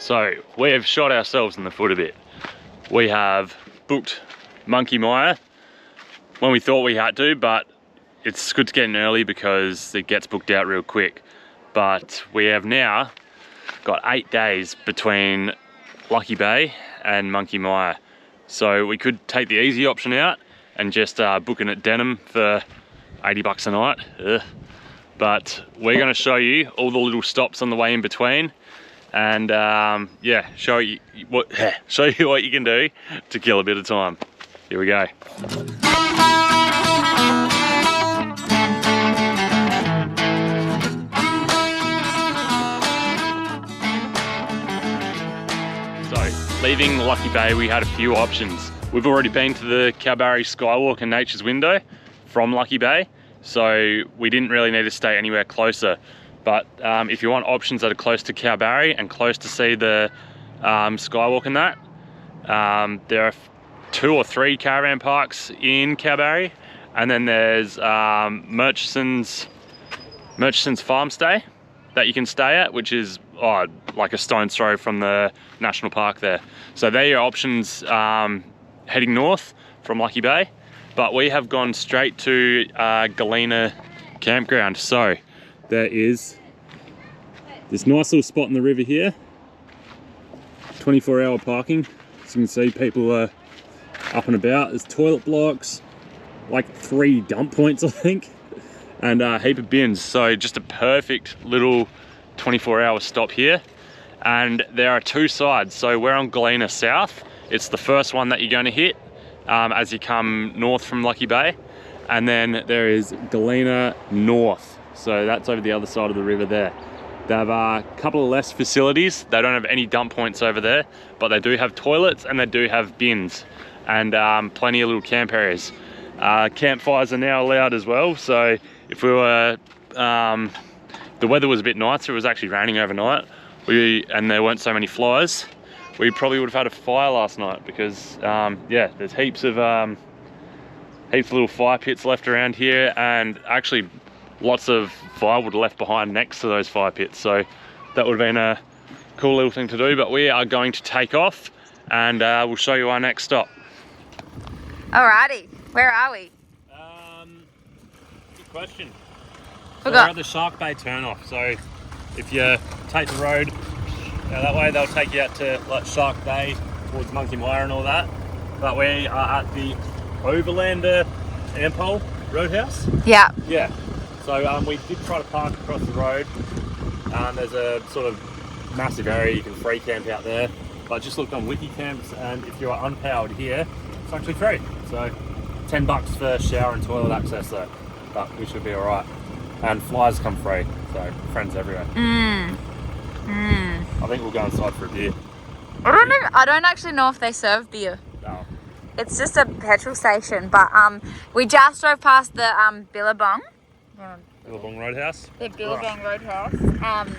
So we have shot ourselves in the foot a bit. We have booked Monkey Mia when we thought we had to, but it's good to get in early because it gets booked out real quick. But we have now got 8 days between Lucky Bay and Monkey Mia. So we could take the easy option out and just book in at Denham for 80 bucks a night. Ugh. But we're going to show you all the little stops on the way in between, and yeah, show you what you can do to kill a bit of time. Here we go. So, leaving Lucky Bay, we had a few options. We've already been to the Kalbarri Skywalk and Nature's Window from Lucky Bay, so we didn't really need to stay anywhere closer. But if you want options that are close to Kalbarri and close to see the Skywalk and that, there are 2 or 3 caravan parks in Kalbarri, and then there's Murchison's farm stay that you can stay at, which is like a stone's throw from the national park there. So they're your options heading north from Lucky Bay. But we have gone straight to GALENA campground. So there is this nice little spot in the river here, 24-hour parking. As you can see, people are up and about. There's toilet blocks, like 3 dump points I think, and a heap of bins. So just a perfect little 24-hour stop here. And there are 2 sides. So we're on GALENA South. It's the first one that you're going to hit as you come north from Lucky Bay, and then there is GALENA North, so that's over the other side of the river there. They have a couple of less facilities. They don't have any dump points over there, but they do have toilets and they do have bins, and plenty of little camp areas. Campfires are now allowed as well, so if we were the weather was a bit nicer, it was actually raining overnight, and there weren't so many flies, we probably would have had a fire last night, because yeah, there's heaps of little fire pits left around here, and actually lots of firewood left behind next to those fire pits, so that would have been a cool little thing to do. But we are going to take off, and we'll show you our next stop. Alrighty, where are we? Good question. So we're at the Shark Bay turnoff, so if you take the road that way, they'll take you out to like Shark Bay towards Monkey Mia and all that. But we are at the Overlander Ampol Roadhouse. Yeah. Yeah. So we did try to park across the road. There's a sort of massive area you can free camp out there. But just looked on Wiki Camps, and if you are unpowered here, it's actually free. So $10 for shower and toilet access though. But we should be alright. And flies come free, so friends everywhere. I think we'll go inside for a beer. I don't actually know if they serve beer. No. It's just a petrol station, but we just drove past the Billabong. Billabong Roadhouse? The Billabong Roadhouse. And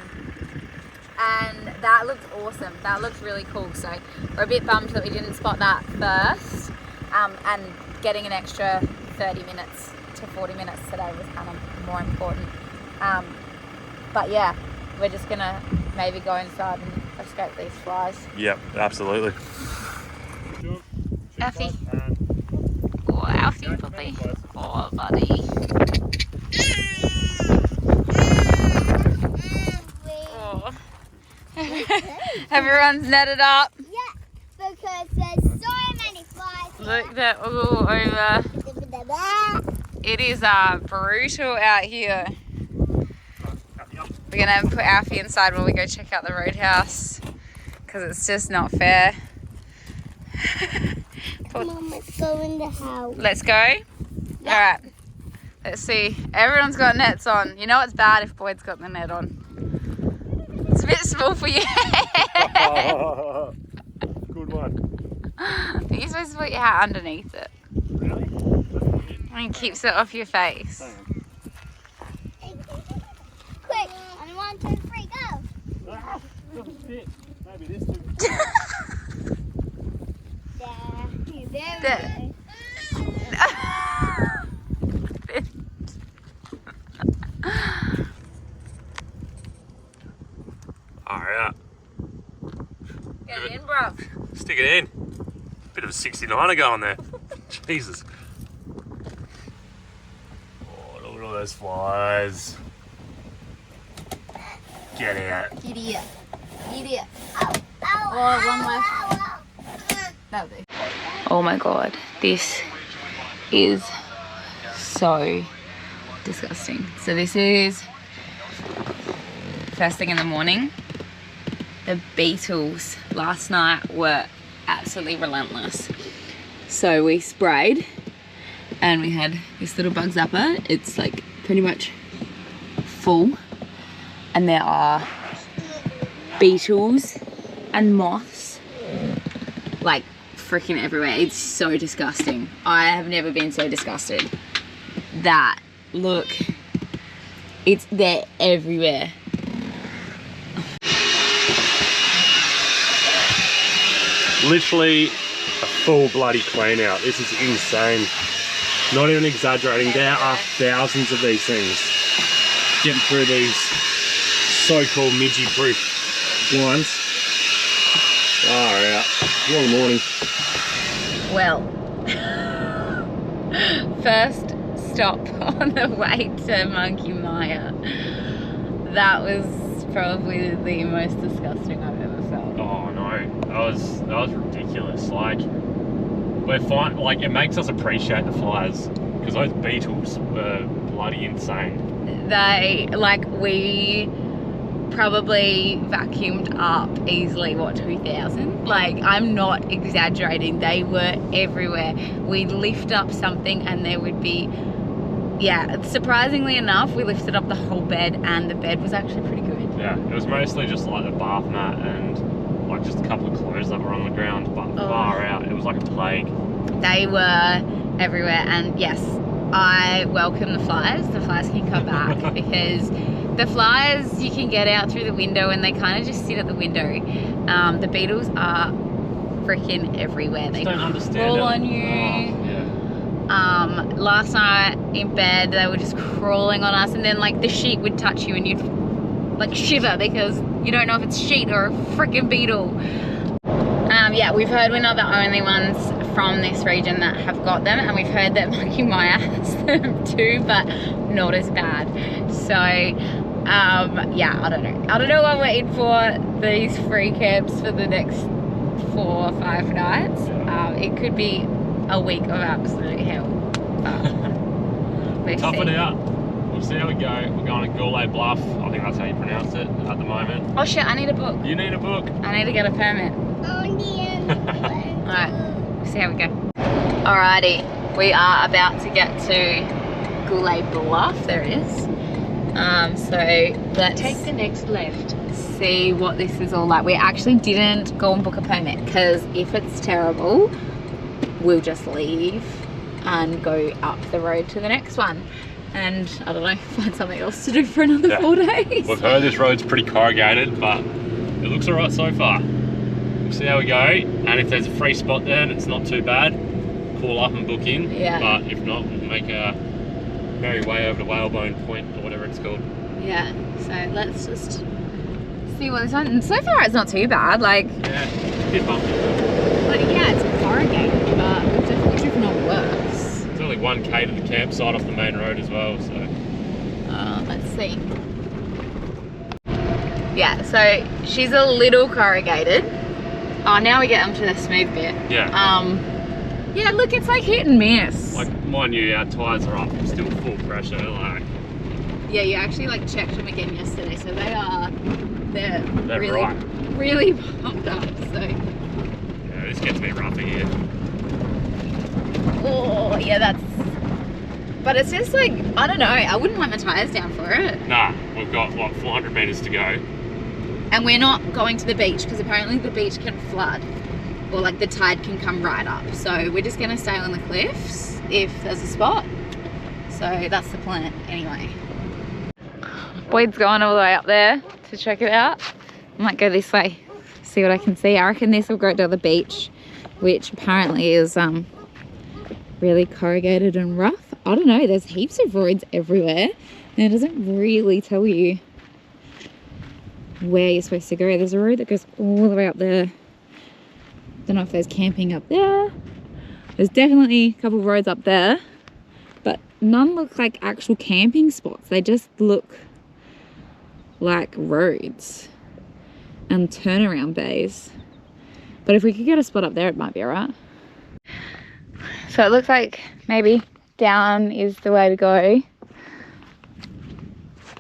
that looked awesome. That looked really cool. So we're a bit bummed that we didn't spot that first. And getting an extra 30 minutes to 40 minutes today was kind of more important. But yeah, we're just gonna maybe go inside and escape these flies. Yep, absolutely. Alfie. Oh, Alfie, puppy. Oh, buddy. Oh. Everyone's netted up. Yeah, because there's so many flies. Look, they're all over. It is brutal out here. We're gonna put Alfie inside while we go check out the roadhouse, because it's just not fair. Mom, let's go in the house. Let's go? Yeah. Alright. Let's see. Everyone's got nets on. You know it's bad if Boyd's got the net on. It's a bit small for you. Good one. You're supposed to put your hat underneath it. Really? And it keeps it off your face. Quick, on 1, 2, 3, go. Ah, doesn't fit. Maybe this too. There. Alright. Get it in, bro. Stick it in. Bit of a 69er going there. Jesus. Oh, look at all those flies. Get out. Giddy up. Giddy up. Oh, one left. That'll do. Oh my god, this is so disgusting. So this is first thing in the morning. The beetles last night were absolutely relentless. So we sprayed and we had this little bug zapper. It's like pretty much full, and there are beetles and moths like freaking everywhere. It's so disgusting. I have never been so disgusted. That, look, they're everywhere. Literally a full bloody clean out. This is insane. Not even exaggerating. There are thousands of these things getting through these so-called midgie-proof blinds. Far out. Long morning. Well, first stop on the way to Monkey Mia. That was probably the most disgusting I've ever felt. Oh no, that was ridiculous. Like, we're fine. Like, it makes us appreciate the flies because those beetles were bloody insane. They, like, we probably vacuumed up easily, what, 2,000? Like, I'm not exaggerating. They were everywhere. We'd lift up something and there would be, yeah, surprisingly enough, we lifted up the whole bed and the bed was actually pretty good. Yeah, it was mostly just like the bath mat and like just a couple of clothes that were on the ground, but far out. It was like a plague. They were everywhere, and yes, I welcome the flies. The flies can come back because the flies you can get out through the window and they kind of just sit at the window. The beetles are freaking everywhere. They don't understand crawl it. on you. Oh, yeah. Last night in bed they were just crawling on us, and then like the sheet would touch you and you'd like shiver because you don't know if it's sheet or a freaking beetle. Yeah, we've heard we're not the only ones from this region that have got them, and we've heard that Monkey Mia has them too, but not as bad. So yeah, I don't know what we're in for these free camps for the next 4 or 5 nights. It could be a week of absolute hell. Tough it out. We'll see how we go. We're going to GOULET BLUFF. I think that's how you pronounce it at the moment. Oh shit, I need a book. You need a book. I need to get a permit. Alright, we'll see how we go. Alrighty, we are about to get to GOULET BLUFF. There it is. So let's take the next left. See what this is all like. We actually didn't go and book a permit because if it's terrible, we'll just leave and go up the road to the next one. And I don't know, find something else to do for another 4 days. We've heard this road's pretty corrugated, but it looks alright so far. We'll see how we go, and if there's a free spot there and it's not too bad, call up and book in. Yeah. But if not, we'll make a merry way over to WHALEBONE Point or whatever it's called. Yeah, so let's just see what this one, and so far it's not too bad, like. Yeah, a bit bumpy. Like, yeah, it's corrugated, but we've definitely driven on worse. It's only 1k to the campsite off the main road as well, so. Let's see. Yeah, so she's a little corrugated. Oh, now we get onto the smooth bit. Yeah. Yeah, look, it's like hit and miss. Like, mind you, our tyres are up, still full pressure, like. Yeah, you actually like checked them again yesterday, so they're really, right. really pumped up, so. Yeah, this gets me rougher here. Oh, yeah, but it's just like, I don't know, I wouldn't let my tyres down for it. Nah, we've got, what, 400 metres to go. And we're not going to the beach because apparently the beach can flood, or like the tide can come right up. So we're just gonna stay on the cliffs if there's a spot. So that's the plan anyway. Boyd's going all the way up there to check it out. I might go this way, see what I can see. I reckon this will go to the beach, which apparently is really corrugated and rough. I don't know, there's heaps of roads everywhere and it doesn't really tell you where you're supposed to go. There's a road that goes all the way up there Don't know if there's camping up there. There's definitely a couple of roads up there, but none look like actual camping spots. They just look like roads and turnaround bays. But if we could get a spot up there, it might be alright. So it looks like maybe down is the way to go.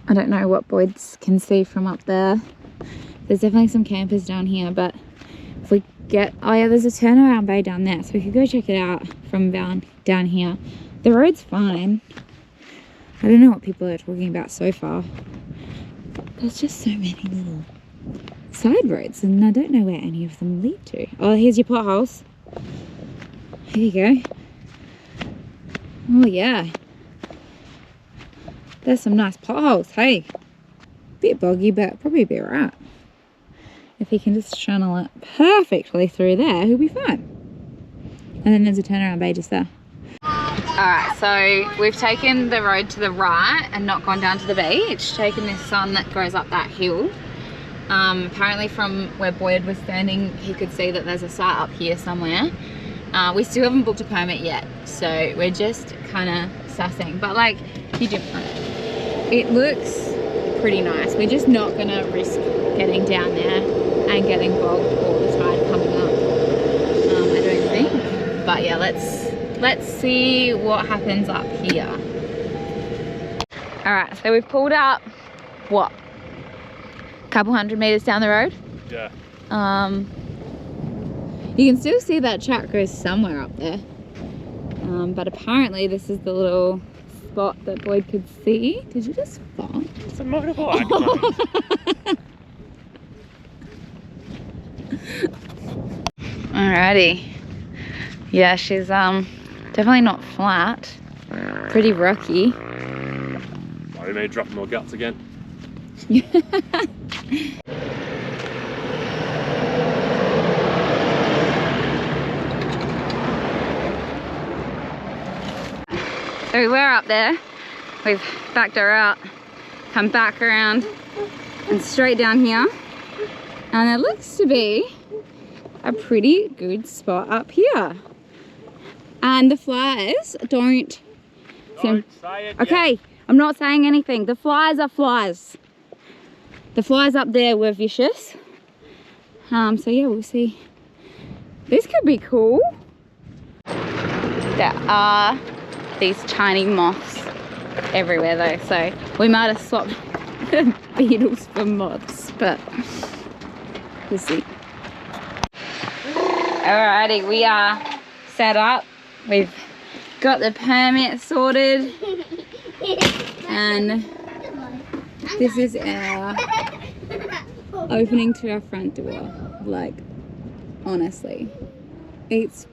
I don't know what Boyd's can see from up there. There's definitely some campers down here, but if we get, oh yeah, there's a turnaround bay down there, so we could go check it out from down here. The road's fine. I don't know what people are talking about so far, but there's just so many little side roads and I don't know where any of them lead to. Oh, here's your potholes. Here you go. Oh yeah, there's some nice potholes. Hey, bit boggy, but probably be alright. If he can just channel it perfectly through there, he'll be fine. And then there's a turnaround bay just there. Alright, so we've taken the road to the right and not gone down to the beach. Taken this one that goes up that hill. Apparently from where Boyd was standing, he could see that there's a site up here somewhere. We still haven't booked a permit yet, so we're just kind of sussing. But like, you do it looks pretty nice. We're just not gonna risk getting down there and getting bogged or the tide coming up. I don't think. But yeah, let's see what happens up here. All right, so we've pulled up, what? A couple 100 meters down the road? Yeah. You can still see that track goes somewhere up there. But apparently this is the little spot that Boyd could see. Did you just fall? It's a motorbike. Alrighty. Yeah, she's definitely not flat. Pretty rocky. Oh, we may drop more guts again. So we were up there, we've backed her out, come back around and straight down here, and it looks to be a pretty good spot up here. And the flies don't say it okay, yet. I'm not saying anything. The flies are flies. The flies up there were vicious. So yeah, we'll see. This could be cool. There are these tiny moths everywhere though, so we might have swapped the beetles for moths, but we'll see. Alrighty, we are set up. We've got the permit sorted, and this is our opening to our front door. Like, honestly, it's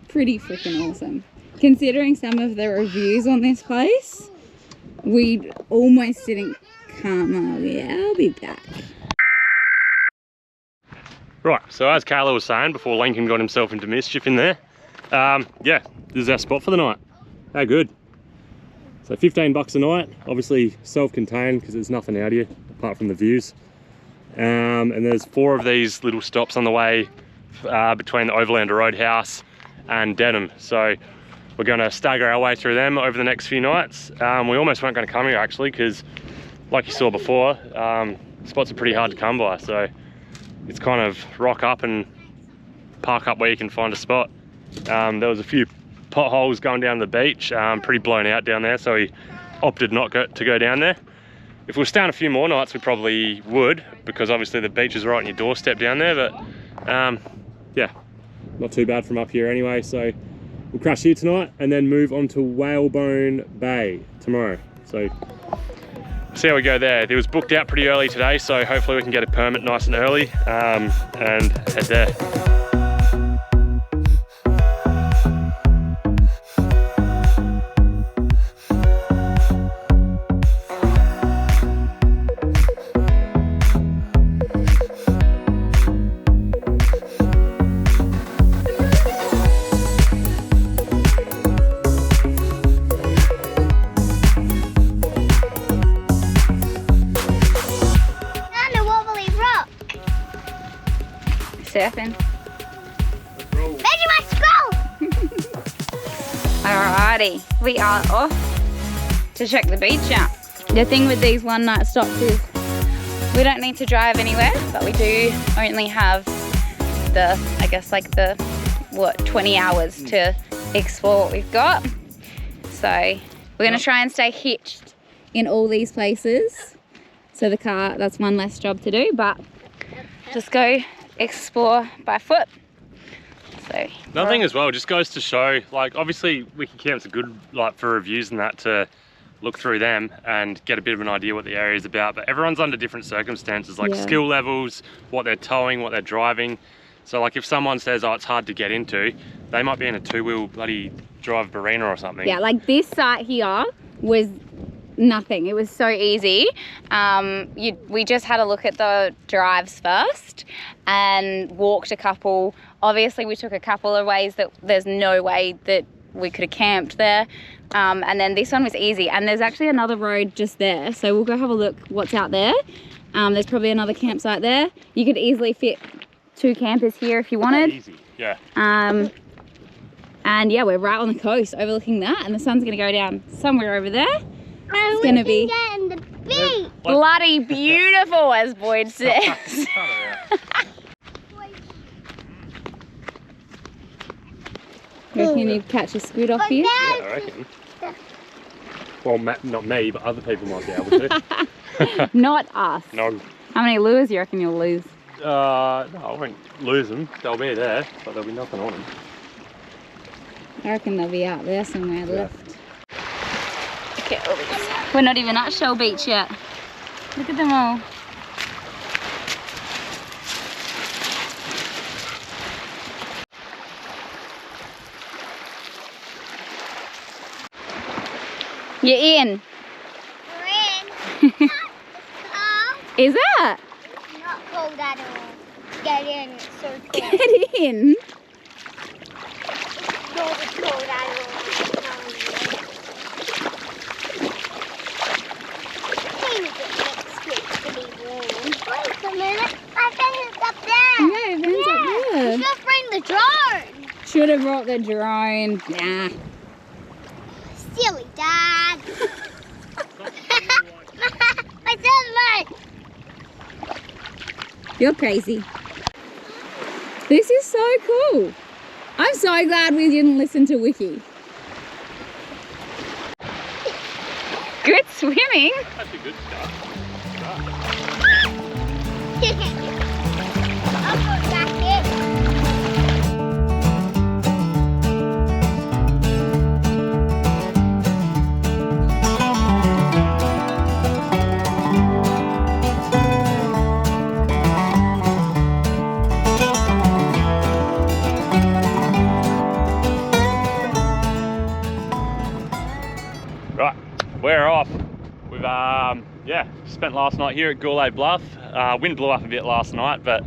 pretty freaking awesome. Considering some of the reviews on this place, we almost didn't come. Oh yeah, I'll be back. Right, so as Carla was saying before Lincoln got himself into mischief in there, yeah, this is our spot for the night. How good. So 15 bucks a night, obviously self-contained because there's nothing out here apart from the views. And there's 4 of these little stops on the way between the Overlander Roadhouse and Denham. So we're going to stagger our way through them over the next few nights. We almost weren't going to come here actually because, like you saw before, spots are pretty hard to come by. So it's kind of rock up and park up where you can find a spot. There was a few potholes going down the beach, pretty blown out down there, so we opted not to go down there. If we were staying a few more nights, we probably would, because obviously the beach is right on your doorstep down there, but yeah, not too bad from up here anyway. So we'll crash here tonight and then move on to Whalebone Bay tomorrow. So see how we go there. It was booked out pretty early today, so hopefully we can get a permit nice and early and head there. Surfing. Ready, let's go! Alrighty, we are off to check the beach out. The thing with these one night stops is we don't need to drive anywhere, but we do only have the, I guess like the, 20 hours to explore what we've got. So we're gonna try and stay hitched in all these places. So the car, that's one less job to do, but just go explore by foot. So another thing as well, just goes to show, like obviously Wiki Camps are good like for reviews and that, to look through them and get a bit of an idea what the area is about, but everyone's under different circumstances, like skill levels, what they're towing, what they're driving. So like if someone says, oh, it's hard to get into, they might be in a two-wheel bloody drive Barina or something. Yeah, like this site here was nothing. It was so easy. We just had a look at the drives first and walked a couple. Obviously we took a couple of ways that there's no way that we could have camped there. And then this one was easy. And there's actually another road just there. So we'll go have a look what's out there. There's probably another campsite there. You could easily fit 2 campers here if you wanted. Easy, yeah. And yeah, we're right on the coast overlooking that, and the sun's gonna go down somewhere over there. It's gonna be the beach. bloody beautiful, as Boyd says. Reckon you catch a squid off here? Yeah, I reckon. Well, not me, but other people might be able to. Not us. No. How many lures do you reckon you'll lose? No, I won't lose them. They'll be there, but there'll be nothing on them. I reckon they'll be out there somewhere left. Look at all these. We're not even at Shell Beach yet. Look at them all. You're in. We're in. Is that? Not cold at all. Get in, it's so cold. Get in. Not cold at all. Maybe the next week to be warm. Wait a minute, my friend is up there. Yeah, Ben's up there. You should bring the drone. Should have brought the drone. Nah. Silly Dad. My son, You're crazy. This is so cool. I'm so glad we didn't listen to Wiki. Good swimming. That's a good start. I'll put back in. Right, we're off. We've yeah, spent last night here at GOULET Bluff. Wind blew up a bit last night, but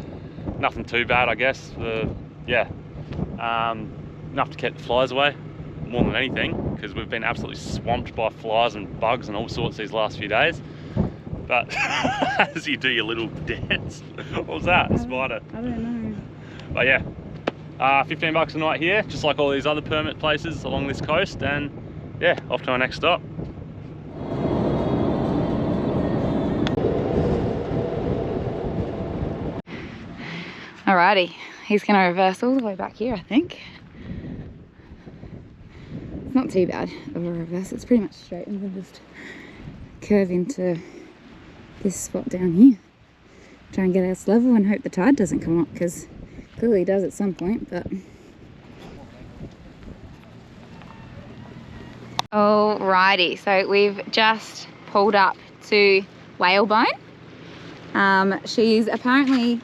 nothing too bad, I guess. Yeah, enough to keep the flies away, more than anything, because we've been absolutely swamped by flies and bugs and all sorts these last few days. But as you do your little dance, what was that? A spider? I don't know. But yeah, $15 a night here, just like all these other permit places along this coast, and yeah, off to our next stop. Alrighty, he's gonna reverse all the way back here, I think. It's not too bad of a reverse, it's pretty much straight, and we'll just curve into this spot down here. Try and get us level and hope the tide doesn't come up, because clearly it does at some point, but... Alrighty, so we've just pulled up to Whalebone. She's apparently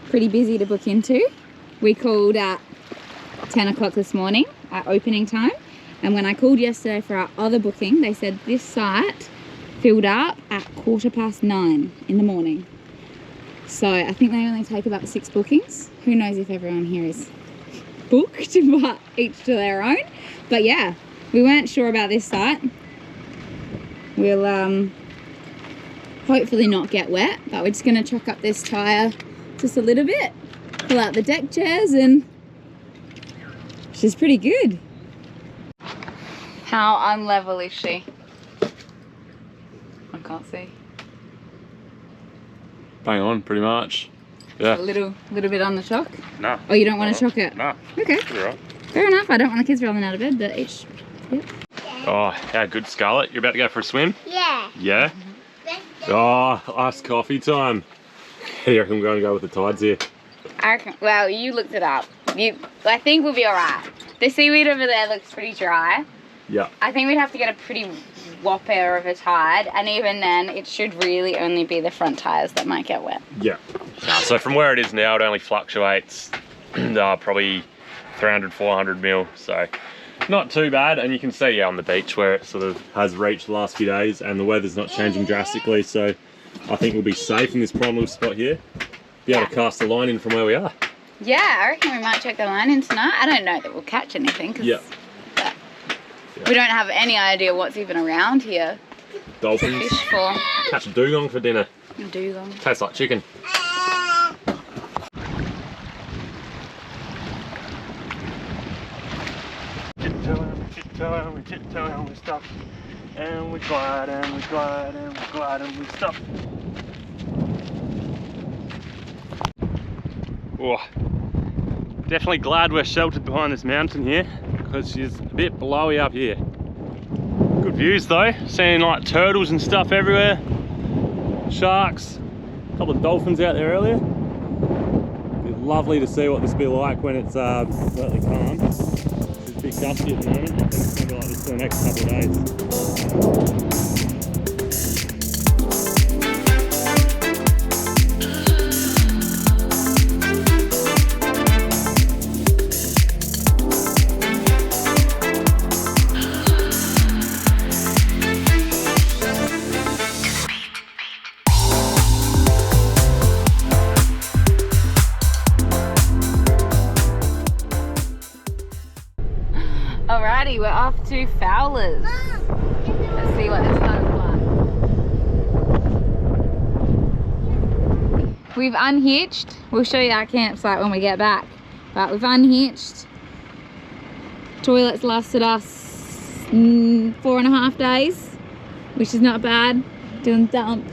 pretty busy to book into. We called at 10 o'clock this morning at opening time, and when I called yesterday for our other booking, they said this site filled up at 9:15 in the morning. So I think they only take about 6 bookings. Who knows if everyone here is booked, but each to their own. But yeah, we weren't sure about this site. We'll hopefully not get wet, but we're just gonna chuck up this tyre just a little bit, pull out the deck chairs, and She's pretty good. How unlevel is she? I can't see. Bang on, pretty much. Yeah. A little bit on the shock? No. Oh, you don't want to shock it? No. Okay. Right. Fair enough. I don't want the kids rolling out of bed, but each. Yep. Oh, how good, Scarlett. You're about to go for a swim? Yeah. Yeah? Oh, iced coffee time. How do you reckon we're going to go with the tides here? I reckon, well, you looked it up. I think we'll be alright. The seaweed over there looks pretty dry. Yeah. I think we'd have to get a pretty whopper of a tide, and even then it should really only be the front tyres that might get wet. Yeah. So from where it is now, it only fluctuates probably 300, 400 mil. So not too bad. And you can see on the beach where it sort of has reached the last few days, and the weather's not changing drastically. So I think we'll be safe in this prime little spot here. Be able to cast a line in from where we are. Yeah, I reckon we might check the line in tonight. I don't know that we'll catch anything. Yeah. We don't have any idea what's even around here. Dolphins. Fish for. Catch a dugong for dinner. A dugong. Tastes like chicken. Tiptoe, we tiptoe and we stop. And we glide and we glide and we glide and we stop. Oh, definitely glad we're sheltered behind this mountain here, because she's a bit blowy up here. Good views though, seeing like turtles and stuff everywhere, sharks, a couple of dolphins out there earlier. It'd be lovely to see what this will be like when it's completely calm. It's a bit gusty at the moment. I think it's going to be like this for the next couple of days. Alrighty, we're off to Fowlers. Let's see what this one's like. We've unhitched. We'll show you our campsite when we get back. But we've unhitched. Toilets lasted us 4.5 days, which is not bad. Doing dump.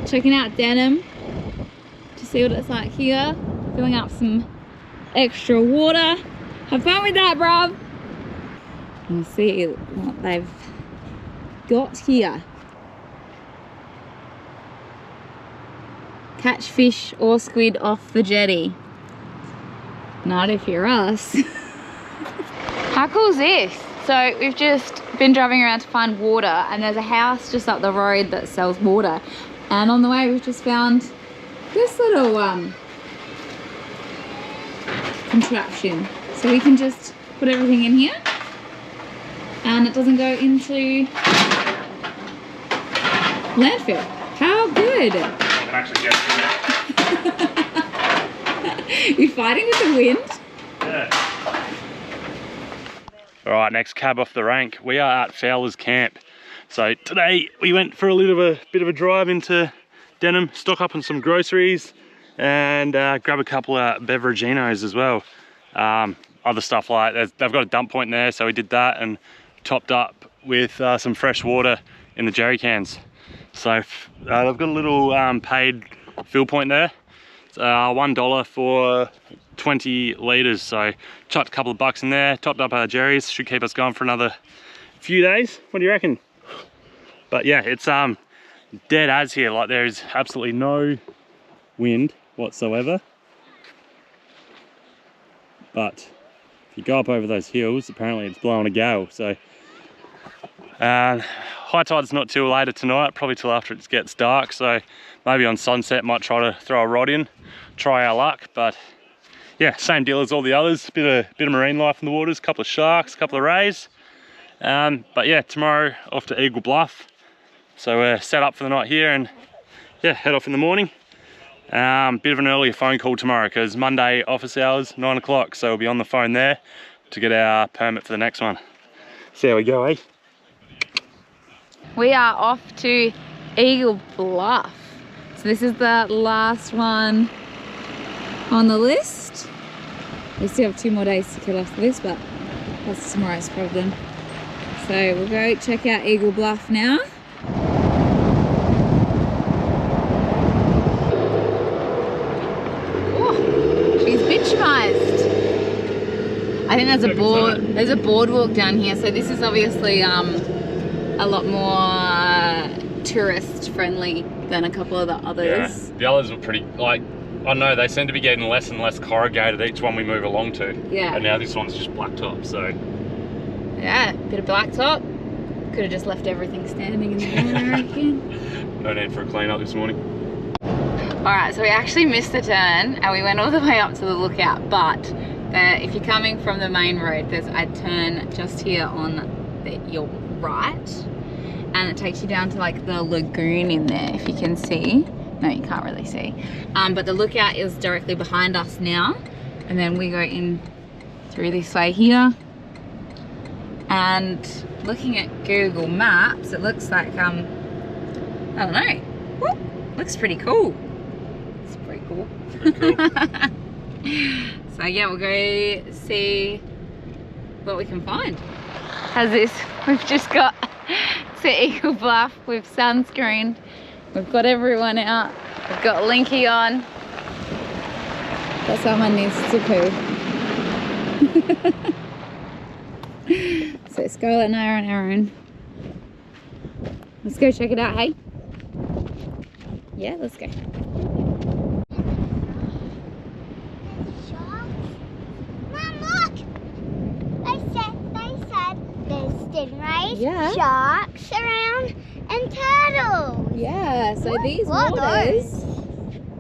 Checking out Denham to see what it's like here. Filling up some extra water. Have fun with that, bruv. And see what they've got here. Catch fish or squid off the jetty. Not if you're us. How cool is this? So we've just been driving around to find water, and there's a house just up the road that sells water. And on the way we've just found this little contraption. So we can just put everything in here, and it doesn't go into landfill. How good! I can actually get it. You're fighting with the wind? Yeah. Alright, next cab off the rank. We are at Fowlers Camp. So today we went for a bit of a drive into Denham, stock up on some groceries, and grab a couple of beveraginos as well. Other stuff like they've got a dump point there, so we did that and topped up with some fresh water in the jerry cans. So they've got a little paid fill point there. It's $1 for 20 litres, so chucked a couple of bucks in there, topped up our jerrys. Should keep us going for another few days. What do you reckon? But yeah, it's dead as here. Like, there's absolutely no wind whatsoever. But if you go up over those hills, apparently it's blowing a gale. So high tide's not till later tonight, probably till after it gets dark. So maybe on sunset might try to throw a rod in, try our luck. But yeah, same deal as all the others. Bit of marine life in the waters, a couple of sharks, a couple of rays. But yeah, tomorrow off to Eagle Bluff. So we're set up for the night here, and yeah, head off in the morning. Bit of an earlier phone call tomorrow because Monday office hours 9 o'clock, so we'll be on the phone there to get our permit for the next one. See how we go, eh? We are off to Eagle Bluff. So this is the last one on the list. We still have 2 more days to kill after this, but that's tomorrow's problem. So we'll go check out Eagle Bluff now. Oh, she's bitchmised. I think there's a boardwalk down here, so this is obviously a lot more tourist friendly than a couple of the others. Yeah, the others were pretty, like, I know they seem to be getting less and less corrugated each one we move along to. Yeah. And now this one's just blacktop, so. Yeah, bit of blacktop. Could have just left everything standing in the corner, I reckon. No need for a clean up this morning. Alright, so we actually missed the turn and we went all the way up to the lookout, but if you're coming from the main road, there's a turn just here on your right, and it takes you down to like the lagoon in there, if you can see. No, you can't really see. But the lookout is directly behind us now, and then we go in through this way here. And looking at Google Maps, it looks like, I don't know, whoop, looks pretty cool. It's pretty cool. Pretty cool. So yeah, we'll go see what we can find. How's this? We've just got to Eagle Bluff, we've sunscreened, we've got everyone out, we've got Linky on. But someone needs to poo. So Scarlett and I are on our own. Let's go check it out, hey? Yeah, let's go. Mom, look! They said there's stingrays, Yeah. sharks around, and turtles. Yeah, so What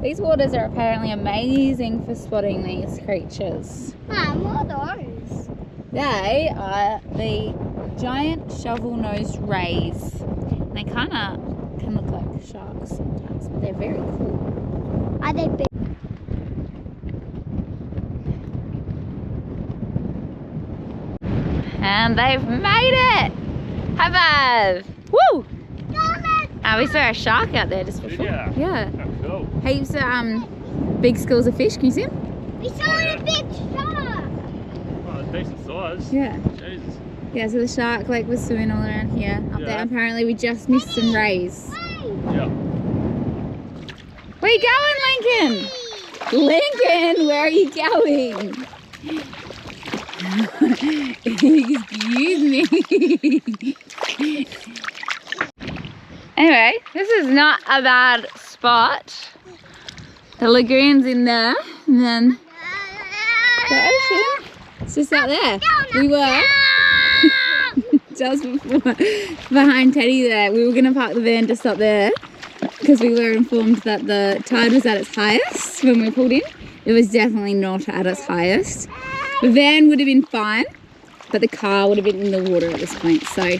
these waters are apparently amazing for spotting these creatures. Mom, what are those? They are the giant shovel-nosed rays. They kind of can look like sharks sometimes, but they're very cool. Are they big? And they've made it! High five! Woo! We saw a shark out there just before. Yeah. Yeah. Oh, cool. Heaps of big schools of fish. Can you see them? We saw a big shark. Oh, decent size. Yeah. Jesus. Yeah, so the shark like was swimming all around here. Up there. Apparently we just missed some rays. Yeah. Where you going, Lincoln? Lincoln, where are you going? Excuse me. Anyway, this is not a bad spot. The lagoon's in there, and then the ocean. It's just out there. We were just before behind Teddy there. We were gonna park the van just up there because we were informed that the tide was at its highest when we pulled in. It was definitely not at its highest. The van would have been fine, but the car would have been in the water at this point. So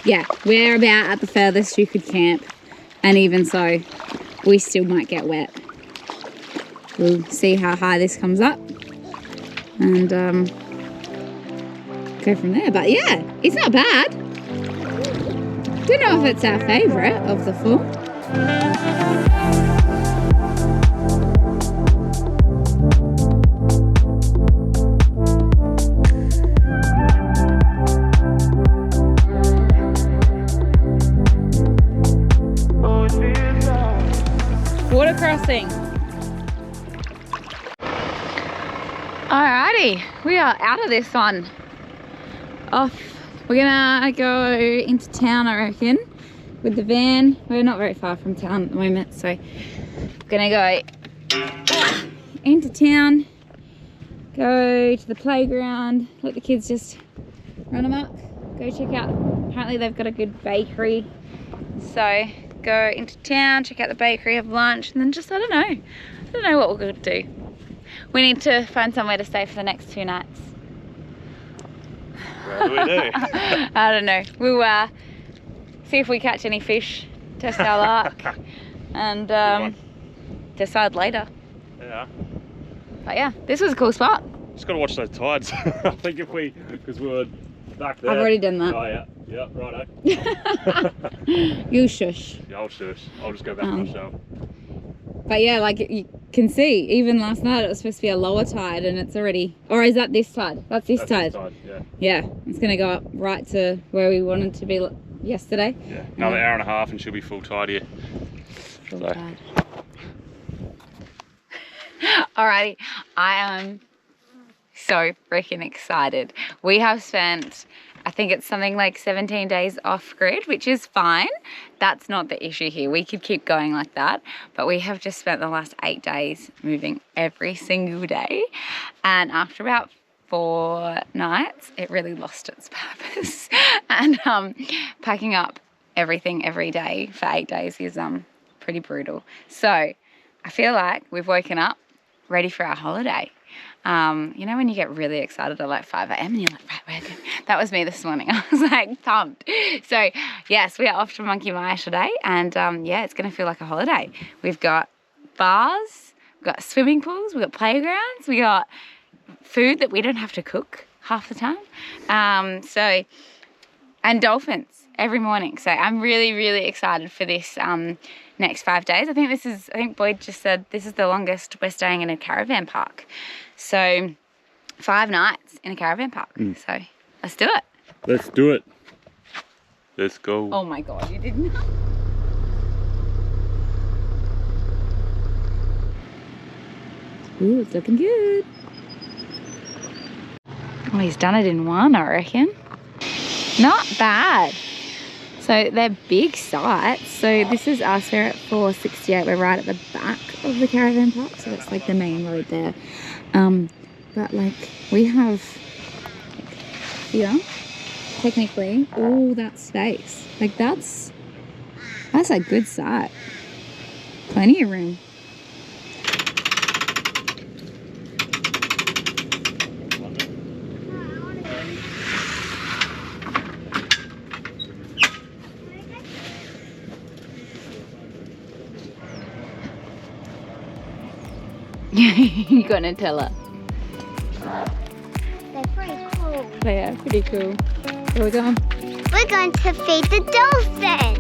yeah, we're about at the furthest you could camp, and even so, we still might get wet. We'll see how high this comes up and go from there. But yeah, it's not bad. Don't know if it's our favourite of the four. Water crossing. Alrighty, we are out of this one. Off. We're gonna go into town, I reckon, with the van. We're not very far from town at the moment, so gonna go into town, go to the playground, let the kids just run amok, go check out. Apparently they've got a good bakery, so go into town, check out the bakery, have lunch, and then just I don't know what we're gonna do. We need to find somewhere to stay for the next 2 nights. What do we do? I don't know. We'll see if we catch any fish, test our luck, and decide later. Yeah. But yeah, this was a cool spot. Just gotta watch those tides. I think if we, because we were back there. I've already done that. Oh yeah, yeah, righto. You shush. Yeah, I'll shush. I'll just go back myself. But yeah, like can see, even last night it was supposed to be a lower tide and it's already, or is that this tide? That's this tide. Yeah, it's gonna go up right to where we wanted to be yesterday. Yeah, another hour and a half and she'll be full tide here. Full tide. Alrighty, I am so freaking excited. We have spent, I think it's something like 17 days off grid, which is fine. That's not the issue here. We could keep going like that, but we have just spent the last 8 days moving every single day. And after about 4 nights, it really lost its purpose. And packing up everything every day for 8 days is pretty brutal. So I feel like we've woken up ready for our holiday. You know when you get really excited at like 5 a.m. and you're like, right, we're good. That was me this morning. I was like pumped. So yes, we are off to Monkey Mia today, and yeah, it's gonna feel like a holiday. We've got bars, we've got swimming pools, we've got playgrounds, we got food that we don't have to cook half the time. And dolphins every morning. So I'm really, really excited for this next 5 days. I think Boyd just said this is the longest we're staying in a caravan park. So 5 nights in a caravan park. So let's do it. Let's do it. Let's go. Oh my God, you didn't. Ooh, it's looking good. Oh, he's done it in one, I reckon. Not bad. So they're big sites. So this is us. We're at 468. We're right at the back of the caravan park. So that's like the main road there. But like we have here, technically, all that space. Like that's a good site. Plenty of room. You're gonna tell her. They're pretty cool. They are pretty cool. Where are we going? We're going to feed the dolphin.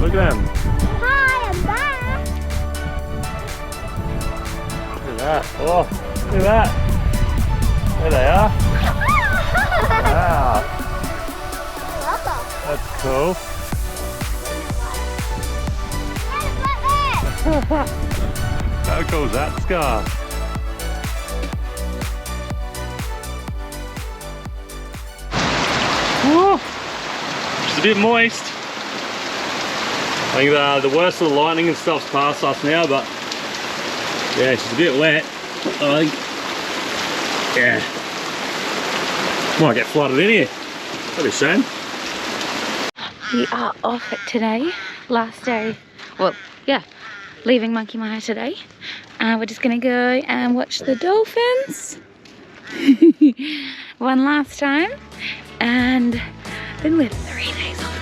Look at them. Hi, I'm back. Look at that. Oh, look at that. There they are. Wow. That's cool. How cool is that, Scar? Woo. Just a bit moist. I think the worst of the lightning and stuff's past us now, but yeah, it's just a bit wet. I think, yeah, might get flooded in here. That'd be a shame. We are off today, last day. Well, yeah, leaving Monkey Mia today. We're just gonna go and watch the dolphins one last time, and then we're 3 days off.